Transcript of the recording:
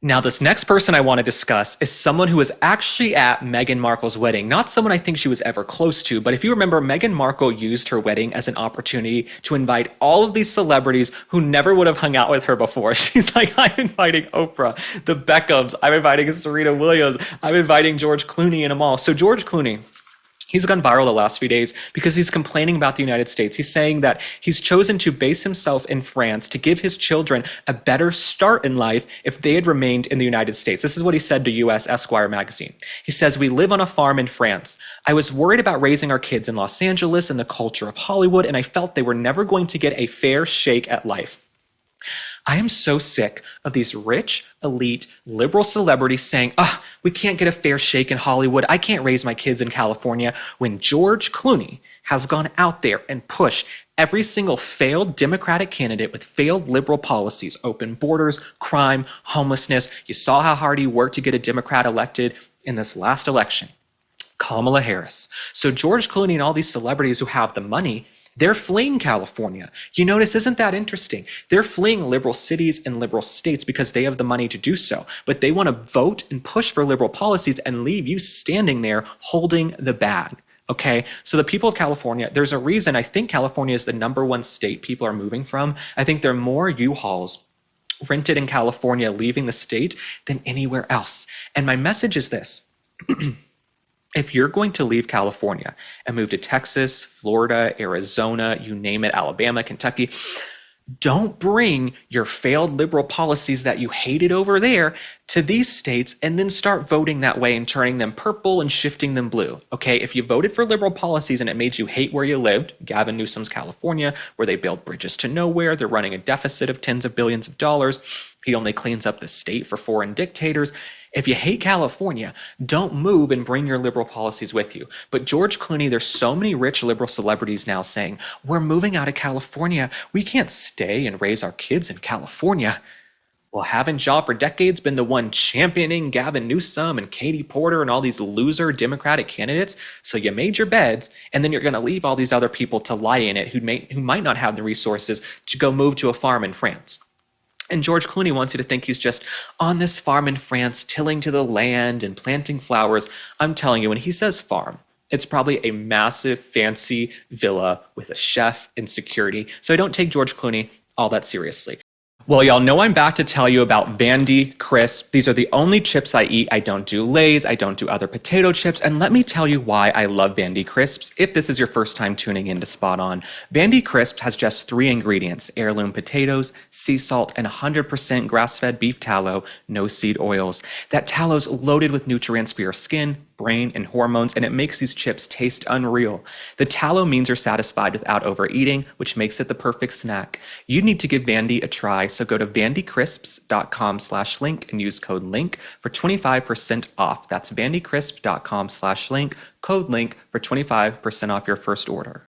Now, this next person I want to discuss is someone who was actually at Meghan Markle's wedding. Not someone I think she was ever close to, but if you remember, Meghan Markle used her wedding as an opportunity to invite all of these celebrities who never would have hung out with her before. She's like, I'm inviting Oprah, the Beckhams, I'm inviting Serena Williams, I'm inviting George Clooney and them all. So George Clooney, he's gone viral the last few days because he's complaining about the United States. He's saying that he's chosen to base himself in France to give his children a better start in life if they had remained in the United States. This is what he said to US Esquire magazine. He says, "We live on a farm in France. I was worried about raising our kids in Los Angeles and the culture of Hollywood, and I felt they were never going to get a fair shake at life. I am so sick of these rich, elite, liberal celebrities saying, we can't get a fair shake in Hollywood. I can't raise my kids in California," when George Clooney has gone out there and pushed every single failed Democratic candidate with failed liberal policies, open borders, crime, homelessness. You saw how hard he worked to get a Democrat elected in this last election, Kamala Harris. So George Clooney and all these celebrities who have the money, they're fleeing California. You notice, isn't that interesting? They're fleeing liberal cities and liberal states because they have the money to do so. But they want to vote and push for liberal policies and leave you standing there holding the bag. Okay, so the people of California, there's a reason I think California is the #1 state people are moving from. I think there are more U-Hauls rented in California leaving the state than anywhere else. And my message is this. If you're going to leave California and move to Texas, Florida, Arizona, you name it, Alabama, Kentucky, don't bring your failed liberal policies that you hated over there to these states and then start voting that way and turning them purple and shifting them blue. Okay, if you voted for liberal policies and it made you hate where you lived, Gavin Newsom's California, where they build bridges to nowhere, they're running a deficit of tens of billions of dollars, he only cleans up the state for foreign dictators. If you hate California, don't move and bring your liberal policies with you. But George Clooney, there's so many rich liberal celebrities now saying, we're moving out of California. We can't stay and raise our kids in California. Well, haven't y'all for decades been the one championing Gavin Newsom and Katie Porter and all these loser Democratic candidates? So you made your beds, and then you're going to leave all these other people to lie in it who might not have the resources to go move to a farm in France. And George Clooney wants you to think he's just on this farm in France, tilling to the land and planting flowers. I'm telling you, when he says farm, it's probably a massive, fancy villa with a chef and security. So I don't take George Clooney all that seriously. Well, y'all know I'm back to tell you about Vandy Crisp. These are the only chips I eat. I don't do Lay's. I don't do other potato chips. And let me tell you why I love Vandy Crisps. If this is your first time tuning in to Spot On, Vandy Crisp has just 3 ingredients: heirloom potatoes, sea salt, and 100% grass-fed beef tallow, no seed oils. That tallow's loaded with nutrients for your skin, brain, and hormones, and it makes these chips taste unreal. The tallow means you're satisfied without overeating, which makes it the perfect snack. You need to give Vandy a try, so go to vandycrisps.com/link and use code LINK for 25% off. That's vandycrisp.com/link, code LINK for 25% off your first order.